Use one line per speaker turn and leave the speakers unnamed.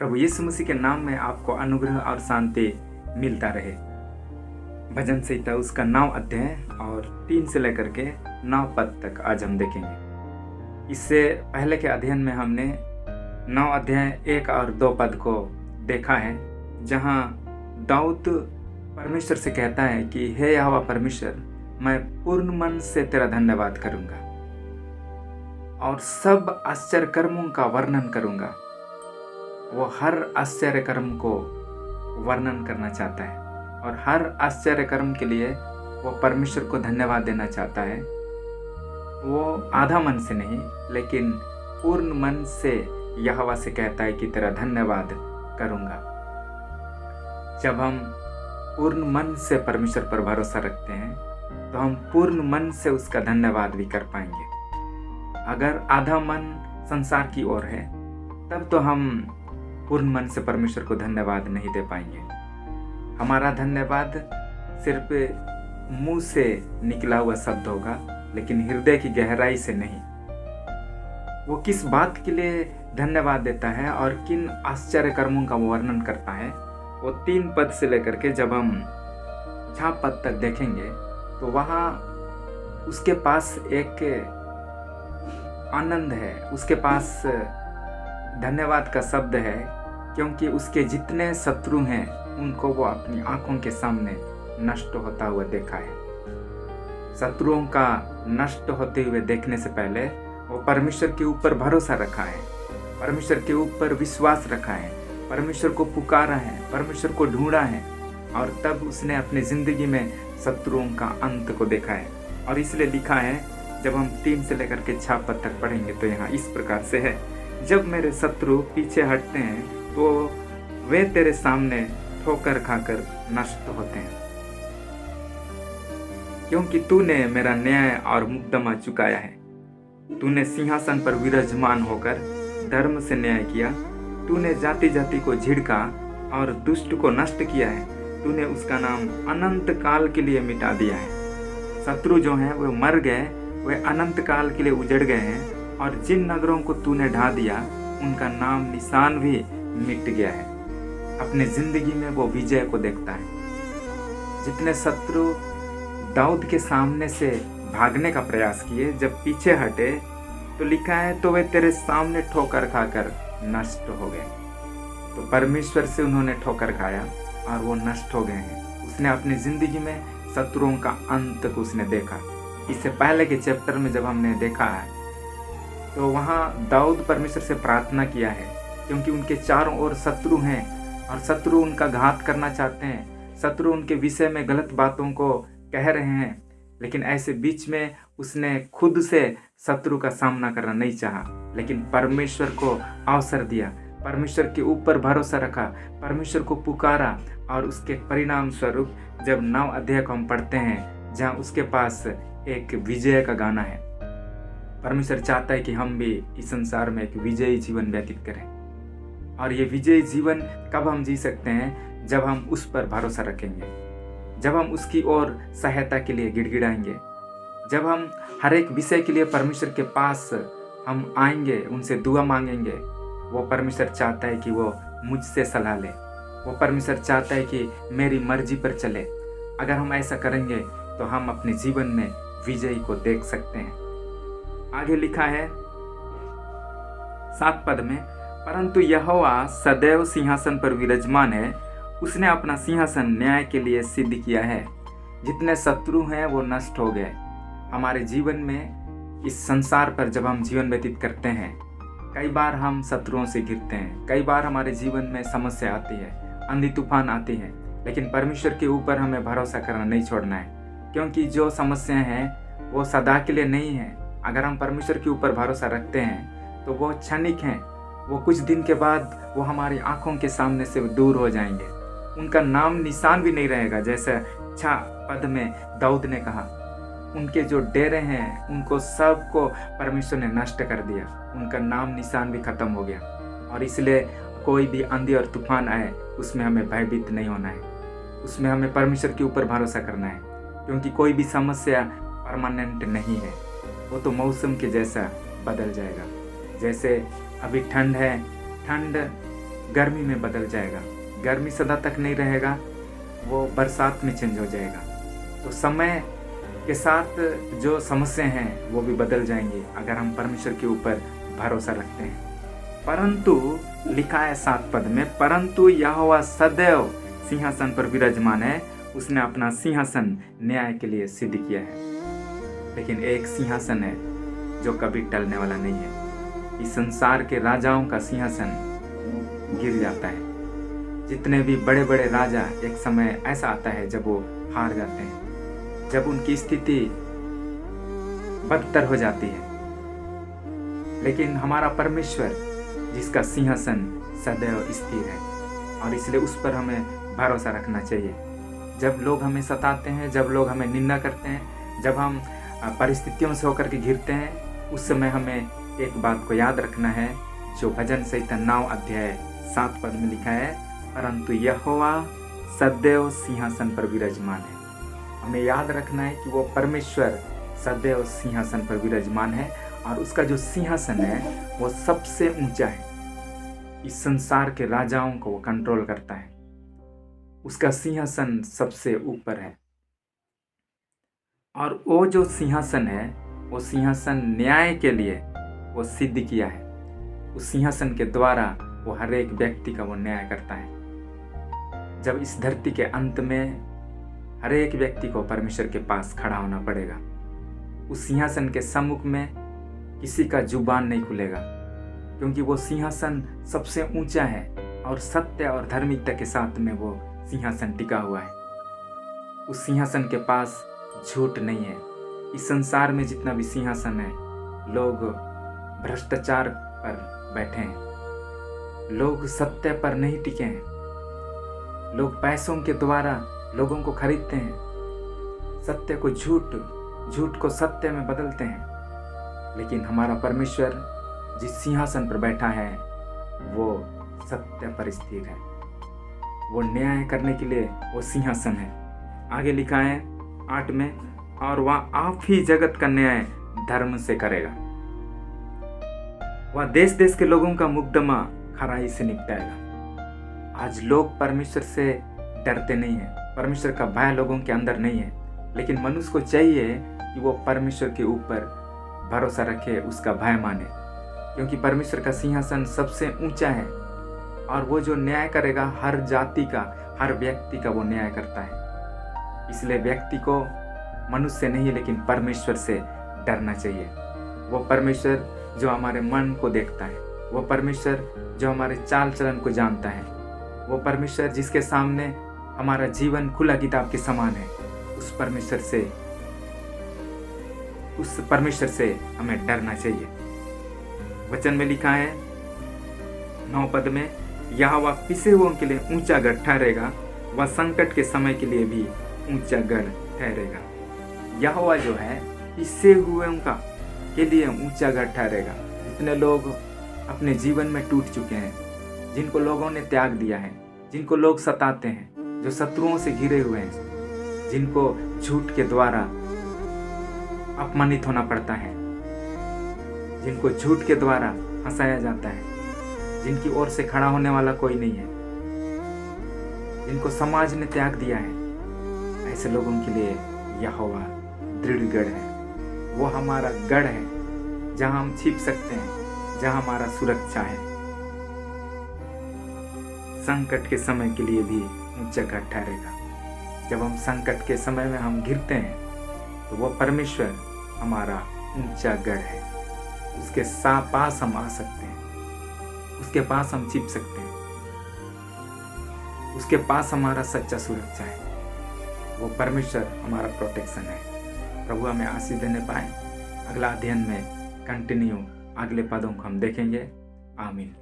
प्रभु यीशु मसीह के नाम में आपको अनुग्रह और शांति मिलता रहे। भजन संहिता उसका 9 अध्याय और 3 से लेकर के 9 पद तक आज हम देखेंगे। इससे पहले के अध्ययन में हमने 9 अध्याय 1 और 2 पद को देखा है, जहाँ दाऊद परमेश्वर से कहता है कि हे यहोवा परमेश्वर, मैं पूर्ण मन से तेरा धन्यवाद करूंगा और सब आश्चर्य कर्मों का वर्णन करूंगा। वो हर आश्चर्य कर्म को वर्णन करना चाहता है और हर आश्चर्य कर्म के लिए वो परमेश्वर को धन्यवाद देना चाहता है। वो आधा मन से नहीं, लेकिन पूर्ण मन से यहोवा से कहता है कि तेरा धन्यवाद करूंगा। जब हम पूर्ण मन से परमेश्वर पर भरोसा रखते हैं तो हम पूर्ण मन से उसका धन्यवाद भी कर पाएंगे। अगर आधा मन संसार की ओर है तब तो हम पूर्ण मन से परमेश्वर को धन्यवाद नहीं दे पाएंगे। हमारा धन्यवाद सिर्फ मुंह से निकला हुआ शब्द होगा, लेकिन हृदय की गहराई से नहीं। वो किस बात के लिए धन्यवाद देता है और किन आश्चर्य कर्मों का वो वर्णन करता है, वो 3 पद से लेकर के जब हम 6 पद तक देखेंगे तो वहाँ उसके पास एक आनंद है, उसके पास धन्यवाद का शब्द है, क्योंकि उसके जितने शत्रु हैं उनको वो अपनी आंखों के सामने नष्ट होता हुआ देखा है। शत्रुओं का नष्ट होते हुए देखने से पहले वो परमेश्वर के ऊपर भरोसा रखा है, परमेश्वर के ऊपर विश्वास रखा है, परमेश्वर को पुकारा है, परमेश्वर को ढूंढा है, और तब उसने अपनी जिंदगी में शत्रुओं का अंत को देखा है। और इसलिए लिखा है, जब हम 3 से लेकर के 6 पद तक पढ़ेंगे तो यहाँ इस प्रकार से है, जब मेरे शत्रु पीछे हटते हैं तो वे तेरे सामने ठोकर खाकर नष्ट होते हैं, क्योंकि तूने मेरा न्याय और मुकदमा चुकाया है। तूने सिंहासन पर विराजमान होकर धर्म से न्याय किया। तूने जाति जाति को झिड़का और दुष्ट को नष्ट किया है। तूने उसका नाम अनंत काल के लिए मिटा दिया है। शत्रु जो हैं वे मर गए, वे अनंत काल के लिए उजड़ गए हैं, और जिन नगरों को तूने ढा दिया उनका नाम निशान भी मिट गया है। अपने जिंदगी में वो विजय को देखता है। जितने शत्रु दाऊद के सामने से भागने का प्रयास किए, जब पीछे हटे तो लिखा है, तो वे तेरे सामने ठोकर खाकर नष्ट हो गए। तो परमेश्वर से उन्होंने ठोकर खाया और वो नष्ट हो गए हैं। उसने अपनी जिंदगी में शत्रुओं का अंत को उसने देखा। इससे पहले के चैप्टर में जब हमने देखा है तो वहाँ दाऊद परमेश्वर से प्रार्थना किया है, क्योंकि उनके चारों ओर शत्रु हैं और शत्रु उनका घात करना चाहते हैं, शत्रु उनके विषय में गलत बातों को कह रहे हैं। लेकिन ऐसे बीच में उसने खुद से शत्रु का सामना करना नहीं चाहा, लेकिन परमेश्वर को अवसर दिया, परमेश्वर के ऊपर भरोसा रखा, परमेश्वर को पुकारा, और उसके परिणाम स्वरूप जब 9 अध्याय को हम पढ़ते हैं, जहाँ उसके पास एक विजय का गाना है। परमेश्वर चाहता है कि हम भी इस संसार में एक विजयी जीवन व्यतीत करें। और ये विजयी जीवन कब हम जी सकते हैं? जब हम उस पर भरोसा रखेंगे, जब हम उसकी ओर सहायता के लिए गिड़गिड़ाएंगे, जब हम हर एक विषय के लिए परमेश्वर के पास हम आएंगे, उनसे दुआ मांगेंगे। वो परमेश्वर चाहता है कि वो मुझसे सलाह ले, वो परमेश्वर चाहता है कि मेरी मर्जी पर चले। अगर हम ऐसा करेंगे तो हम अपने जीवन में विजयी को देख सकते हैं। आगे लिखा है 7 पद में, परंतु यहोवा सदैव सिंहासन पर विराजमान है, उसने अपना सिंहासन न्याय के लिए सिद्ध किया है। जितने शत्रु हैं वो नष्ट हो गए। हमारे जीवन में, इस संसार पर जब हम जीवन व्यतीत करते हैं, कई बार हम शत्रुओं से घिरते हैं, कई बार हमारे जीवन में समस्या आती है, आंधी तूफान आती है, लेकिन परमेश्वर के ऊपर हमें भरोसा करना नहीं छोड़ना है, क्योंकि जो समस्याएं हैं वो सदा के लिए नहीं है। अगर हम परमेश्वर के ऊपर भरोसा रखते हैं तो वो क्षणिक हैं, वो कुछ दिन के बाद वो हमारी आंखों के सामने से दूर हो जाएंगे, उनका नाम निशान भी नहीं रहेगा। जैसे 6 पद में दाऊद ने कहा, उनके जो डेरे हैं उनको सबको परमेश्वर ने नष्ट कर दिया, उनका नाम निशान भी खत्म हो गया। और इसलिए कोई भी आंधी और तूफान आए उसमें हमें भयभीत नहीं होना है, उसमें हमें परमेश्वर के ऊपर भरोसा करना है, क्योंकि कोई भी समस्या परमानेंट नहीं है, वो तो मौसम के जैसा बदल जाएगा। जैसे अभी ठंड है, ठंड गर्मी में बदल जाएगा। गर्मी सदा तक नहीं रहेगा, वो बरसात में चेंज हो जाएगा। तो समय के साथ जो समस्या हैं वो भी बदल जाएंगी अगर हम परमेश्वर के ऊपर भरोसा रखते हैं। परंतु लिखा है 7 पद में, परंतु यहोवा सदैव सिंहासन पर विराजमान है, उसने अपना सिंहासन न्याय के लिए सिद्ध किया है। लेकिन एक सिंहासन है जो कभी टलने वाला नहीं है। इस संसार के राजाओं का सिंहासन गिर जाता है। जितने भी बड़े बड़े राजा, एक समय ऐसा आता है जब वो हार जाते हैं, जब उनकी स्थिति बदतर हो जाती है। लेकिन हमारा परमेश्वर जिसका सिंहासन सदैव स्थिर है, और इसलिए उस पर हमें भरोसा रखना चाहिए। जब लोग हमें सताते हैं, जब लोग हमें निंदा करते हैं, जब हम परिस्थितियों से होकर के घिरते हैं, उस समय हमें एक बात को याद रखना है जो भजन संहिता 9 अध्याय 7 पद में लिखा है, परंतु यहोवा सदैव सिंहासन पर विराजमान है। हमें याद रखना है कि वो परमेश्वर सदैव सिंहासन पर विराजमान है, और उसका जो सिंहासन है वो सबसे ऊंचा है। इस संसार के राजाओं को वो कंट्रोल करता है। उसका सिंहासन सबसे ऊपर है, और वो जो सिंहासन है वो सिंहासन न्याय के लिए वो सिद्ध किया है। उस सिंहासन के द्वारा वो हर एक व्यक्ति का वो न्याय करता है। जब इस धरती के अंत में हर एक व्यक्ति को परमेश्वर के पास खड़ा होना पड़ेगा, उस सिंहासन के सम्मुख में किसी का जुबान नहीं खुलेगा, क्योंकि वो सिंहासन सबसे ऊंचा है और सत्य और धार्मिकता के साथ में वो सिंहासन टिका हुआ है। उस सिंहासन के पास झूठ नहीं है। इस संसार में जितना भी सिंहासन है, लोग भ्रष्टाचार पर बैठे हैं, लोग सत्य पर नहीं टिके हैं, लोग पैसों के द्वारा लोगों को खरीदते हैं, सत्य को झूठ, झूठ को सत्य में बदलते हैं। लेकिन हमारा परमेश्वर जिस सिंहासन पर बैठा है वो सत्य पर स्थिर है, वो न्याय करने के लिए वो सिंहासन है। आगे लिखा है 8 में, और वह आप ही जगत का न्याय धर्म से करेगा। वह देश देश के लोगों का मुकदमा खराई से निपटाएगा। आज लोग परमेश्वर से डरते नहीं है, परमेश्वर का भय लोगों के अंदर नहीं है। लेकिन मनुष्य को चाहिए कि वो परमेश्वर के ऊपर भरोसा रखे, उसका भय माने, क्योंकि परमेश्वर का सिंहासन सबसे ऊंचा है, और वो जो न्याय करेगा हर जाति का, हर व्यक्ति का वो न्याय करता है। इसलिए व्यक्ति को मनुष्य से नहीं लेकिन परमेश्वर से डरना चाहिए। वो परमेश्वर जो हमारे मन को देखता है, वो परमेश्वर जो हमारे चाल चलन को जानता है, वो परमेश्वर जिसके सामने हमारा जीवन खुला किताब के समान है, उस परमेश्वर से हमें डरना चाहिए। वचन में लिखा है 9 पद में, यहोवा पिसे हुओं के लिए ऊंचा गढ़ ठहरेगा, वह संकट के समय के लिए भी ऊंचा गढ़ ठहरेगा। यहोवा जो है पिसे हुओं का के लिए ऊंचा गढ़ ठहरेगा। जितने लोग अपने जीवन में टूट चुके हैं, जिनको लोगों ने त्याग दिया है, जिनको लोग सताते हैं, जो शत्रुओं से घिरे हुए हैं, जिनको झूठ के द्वारा अपमानित होना पड़ता है, जिनको झूठ के द्वारा हंसाया जाता है, जिनकी ओर से खड़ा होने वाला कोई नहीं है, जिनको समाज ने त्याग दिया है, ऐसे लोगों के लिए यहोवा दृढ़ गढ़ है। वो हमारा गढ़ है जहां हम छिप सकते हैं, जहां हमारा सुरक्षा है। संकट के समय के लिए भी ऊंचा गढ़ ठहरेगा। जब हम संकट के समय में हम गिरते हैं तो वो परमेश्वर हमारा ऊंचा गढ़ है। उसके पास हम आ सकते हैं, उसके पास हम छिप सकते हैं, उसके पास हमारा सच्चा सुरक्षा है। वो परमेश्वर हमारा प्रोटेक्शन है। प्रभु हमें आशीष देने पाए। अगला अध्ययन में कंटिन्यू अगले पदों को हम देखेंगे। आमीन।